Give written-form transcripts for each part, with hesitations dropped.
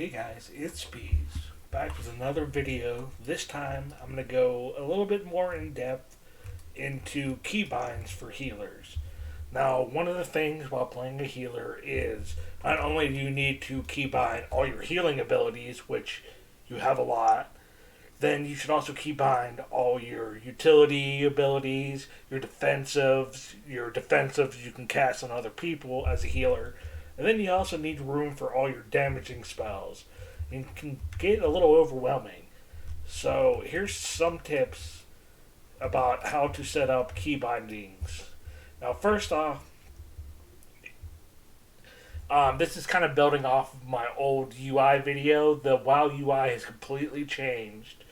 Hey guys, it's Bees, back with another video. This time I'm going to go a little bit more in depth into keybinds for healers. Now, one of the things while playing a healer is not only do you need to keybind all your healing abilities, which you have a lot, then you should also keybind all your utility abilities, your defensives you can cast on other people as a healer, and then you also need room for all your damaging spells. It can get a little overwhelming. So here's some tips about how to set up key bindings. Now, first off, this is kind of building off of my old UI video. The WoW UI has completely changed.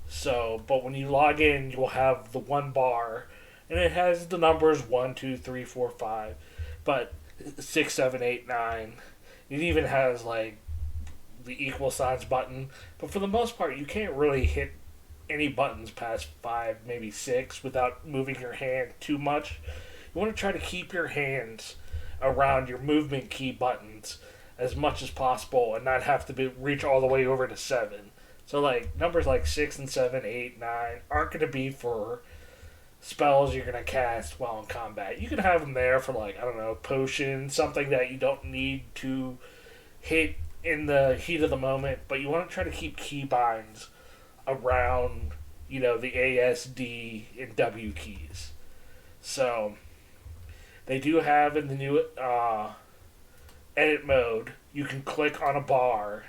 So, but when you log in, you'll have the one bar, and it has the numbers 1, 2, 3, 4, 5. But 6, 7, 8, 9. It even has like the equal signs button, but for the most part, you can't really hit any buttons past 5, maybe 6, without moving your hand too much. You want to try to keep your hands around your movement key buttons as much as possible, and not have to reach all the way over to 7. So like numbers like 6 and 7, 8, 9 aren't going to be for spells you're going to cast while in combat. You can have them there for, like, I don't know, potion, something that you don't need to hit in the heat of the moment, but you want to try to keep keybinds around, the A, S, D, and W keys. So, they do have in the new edit mode, you can click on a bar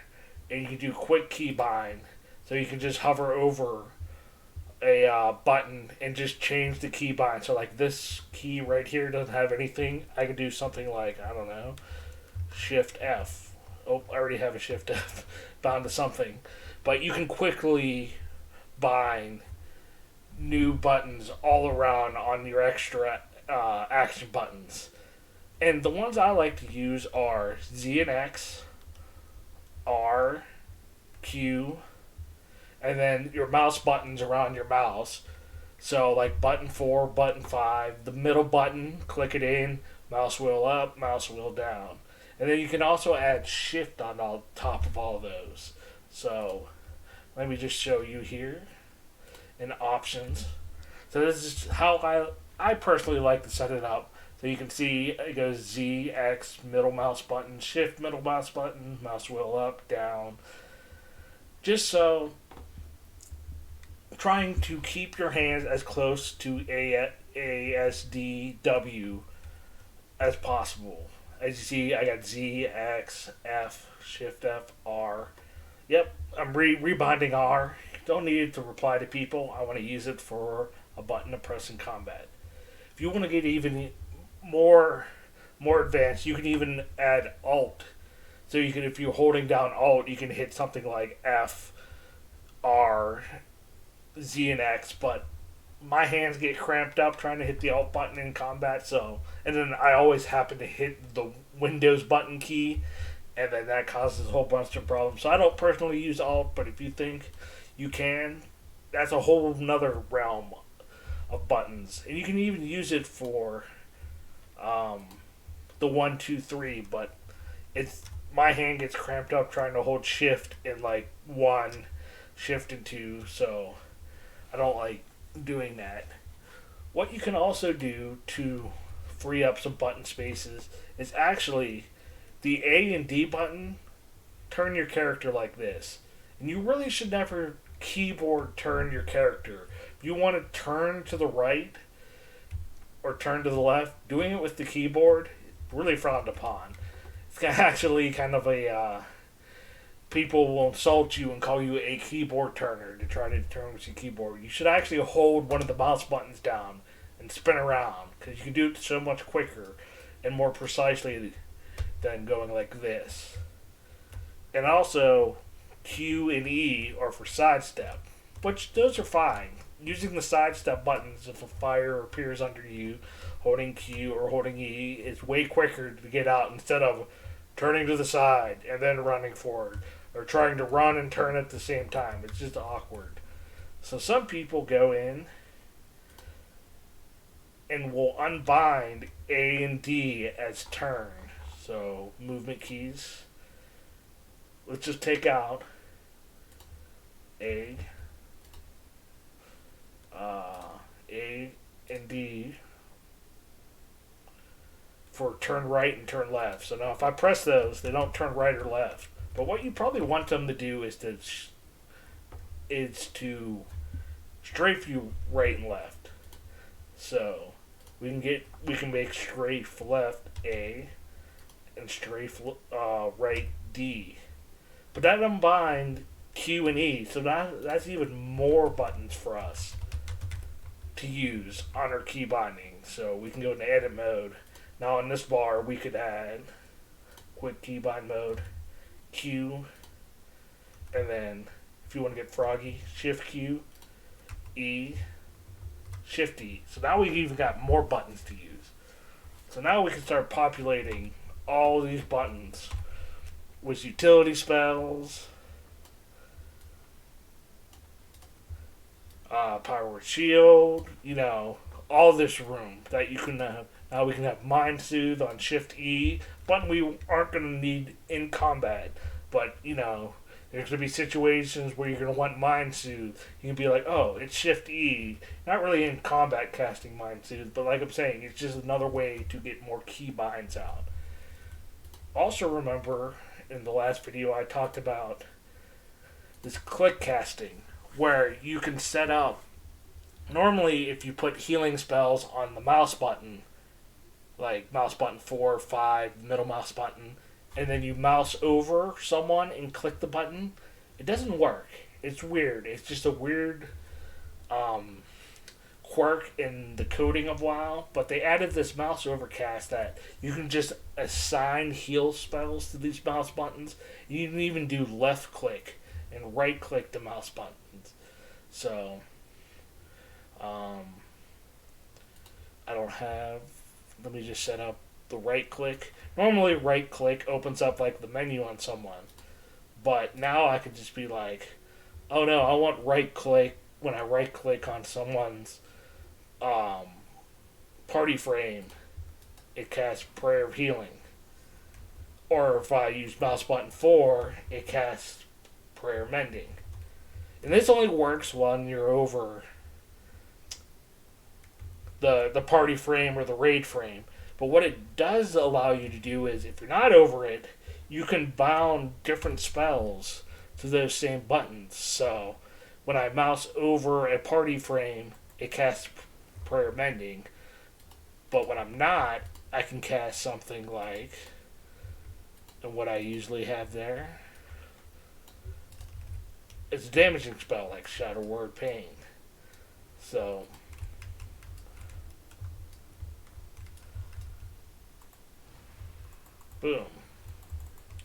and you can do quick keybind. So you can just hover over a button and just change the keybind. So like this key right here doesn't have anything. I can do something like, I don't know, Shift F. Oh, I already have a Shift F bound to something. But you can quickly bind new buttons all around on your extra action buttons. And the ones I like to use are Z and X, R, Q, and then your mouse buttons around your mouse. So like button 4, button 5, the middle button, click it in, mouse wheel up, mouse wheel down. And then you can also add shift on top of all of those. So let me just show you here in options. So this is how I personally like to set it up. So you can see it goes Z, X, middle mouse button, shift, middle mouse button, mouse wheel up, down. Just so trying to keep your hands as close to ASDW as possible. As you see, I got Z, X, F, Shift F, R. Yep, I'm rebinding R. Don't need it to reply to people. I want to use it for a button to press in combat. If you want to get even more advanced, you can even add Alt. So you can, if you're holding down Alt, you can hit something like F, R, Z, and X. But my hands get cramped up trying to hit the Alt button in combat. And then I always happen to hit the Windows button key, and then that causes a whole bunch of problems. So I don't personally use Alt, but if you think you can, that's a whole nother realm of buttons. And you can even use it for the 1, 2, 3, but my hand gets cramped up trying to hold shift in like 1, shift and 2, so I don't like doing that. What you can also do to free up some button spaces is actually the A and D button, turn your character like this. And you really should never keyboard turn your character. If you want to turn to the right or turn to the left, doing it with the keyboard is really frowned upon. It's actually kind of people will insult you and call you a keyboard turner to try to turn with your keyboard. You should actually hold one of the mouse buttons down and spin around, because you can do it so much quicker and more precisely than going like this. And also, Q and E are for sidestep, which those are fine. Using the sidestep buttons, if a fire appears under you, holding Q or holding E is way quicker to get out instead of turning to the side and then running forward, or trying to run and turn at the same time. It's just awkward. So some people go in and will unbind A and D as turn. So movement keys let's just take out A, A and D for turn right and turn left. So now if I press those, they don't turn right or left. But what you probably want them to do is to strafe you right and left. So we can make strafe left A and strafe right D. But that doesn't bind Q and E, so that's even more buttons for us to use on our key binding. So we can go into edit mode. Now in this bar we could add quick keybind mode, Q, and then if you want to get froggy, Shift Q, E, Shift E. So now we've even got more buttons to use. So now we can start populating all these buttons with utility spells, power word shield, all this room that you can have. Now we can have Mind Soothe on Shift E, button we aren't going to need in combat, but there's going to be situations where you're going to want Mind Soothe. You can be like, oh, it's Shift E. Not really in combat casting Mind Soothe, but like I'm saying, it's just another way to get more keybinds out. Also remember, in the last video I talked about this click casting, where you can set up, normally if you put healing spells on the mouse button, like mouse button 4, 5, middle mouse button, and then you mouse over someone and click the button, it doesn't work. It's weird. It's just a weird quirk in the coding of WoW, but they added this mouse overcast that you can just assign heal spells to these mouse buttons. You can even do left click and right click the mouse buttons. So I don't have, let me just set up the right click. Normally right click opens up like the menu on someone, but now I could just be like, oh no, I want right click. When I right click on someone's party frame, it casts Prayer of Healing. Or if I use mouse button 4, it casts Prayer Mending. And this only works when you're over the party frame or the raid frame. But what it does allow you to do is, if you're not over it, you can bound different spells to those same buttons. So when I mouse over a party frame, it casts Prayer Mending. But when I'm not, I can cast something like, and what I usually have there, it's a damaging spell like Shadow Word Pain. So boom.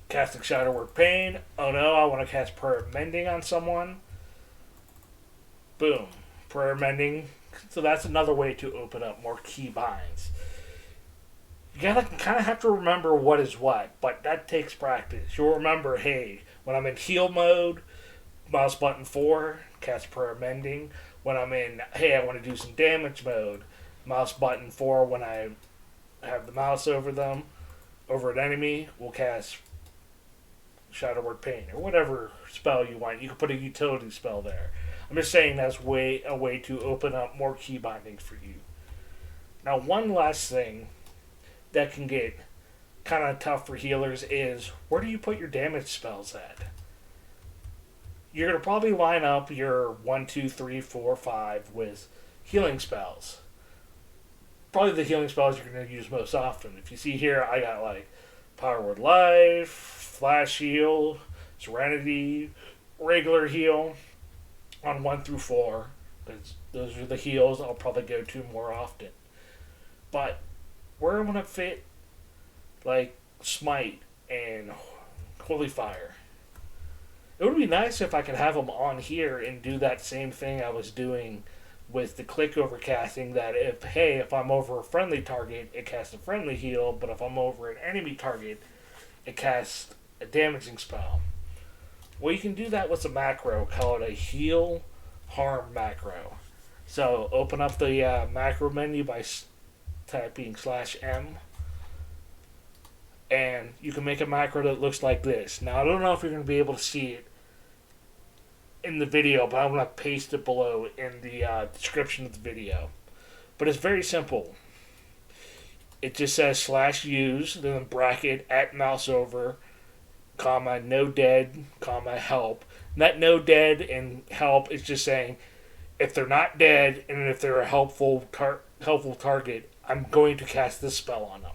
Casting Shadow Word Pain. Oh no, I want to cast Prayer Mending on someone. Boom. Prayer Mending. So that's another way to open up more keybinds. You gotta kind of have to remember what is what, but that takes practice. You'll remember, hey, when I'm in heal mode, mouse button 4, cast Prayer Mending. When I'm in, hey, I want to do some damage mode, mouse button 4, when I have the mouse over them, over an enemy, we'll cast Shadow Word Pain, or whatever spell you want. You can put a utility spell there. I'm just saying that's a way to open up more key bindings for you. Now, one last thing that can get kind of tough for healers is, where do you put your damage spells at? You're going to probably line up your 1, 2, 3, 4, 5 with healing spells. Probably the healing spells you're going to use most often. If you see here, I got like Power Word Life, Flash Heal, Serenity, Regular Heal on 1 through 4. Because those are the heals I'll probably go to more often. But where I want to fit like Smite and Holy Fire, it would be nice if I could have them on here and do that same thing I was doing with the click overcasting, that if I'm over a friendly target, it casts a friendly heal, but if I'm over an enemy target, it casts a damaging spell. Well, you can do that with a macro called a heal harm macro. So open up the macro menu by typing /M, And you can make a macro that looks like this. Now, I don't know if you're going to be able to see it in the video, but I'm going to paste it below in the description of the video. But it's very simple. It just says /use, then bracket at Mouseover, comma, nodead, comma, help. And that nodead and help is just saying if they're not dead and if they're a helpful target, I'm going to cast this spell on them.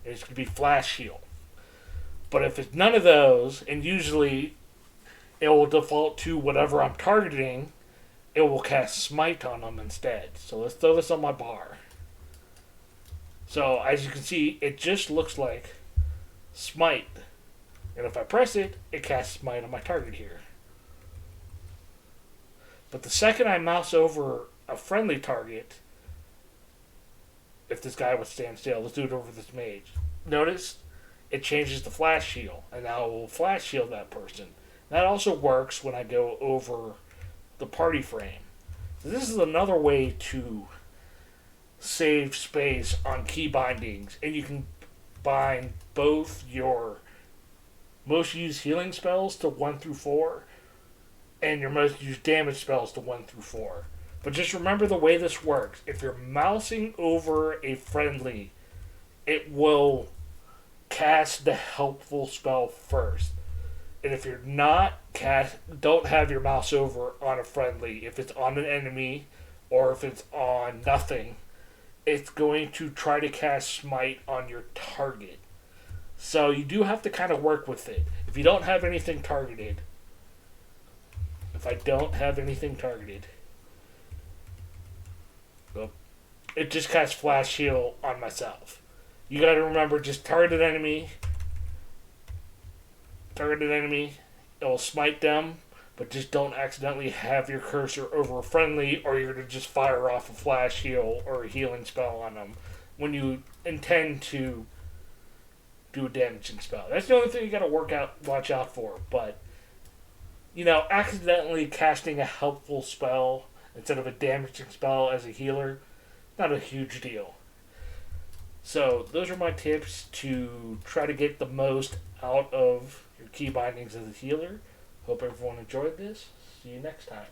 And it's going to be flash heal. But if it's none of those, and usually it will default to whatever I'm targeting, it will cast smite on them instead. So let's throw this on my bar. So as you can see, it just looks like smite. And if I press it, it casts smite on my target here. But the second I mouse over a friendly target, if this guy would stand still, let's do it over this mage. Notice it changes the flash shield, and now it will flash shield that person. That also works when I go over the party frame. So this is another way to save space on key bindings, and you can bind both your most used healing spells to 1 through 4 and your most used damage spells to 1 through 4. But just remember the way this works. If you're mousing over a friendly, it will cast the helpful spell first. And if you're don't have your mouse over on a friendly, if it's on an enemy or if it's on nothing, it's going to try to cast smite on your target. So you do have to kind of work with it. If you don't have anything targeted, it just casts flash heal on myself. You got to remember, just target an enemy, it will smite them, but just don't accidentally have your cursor over a friendly, or you're going to just fire off a flash heal or a healing spell on them when you intend to do a damaging spell. That's the only thing you got to watch out for. But accidentally casting a helpful spell instead of a damaging spell as a healer, not a huge deal. So those are my tips to try to get the most out of your key bindings as a healer. Hope everyone enjoyed this. See you next time.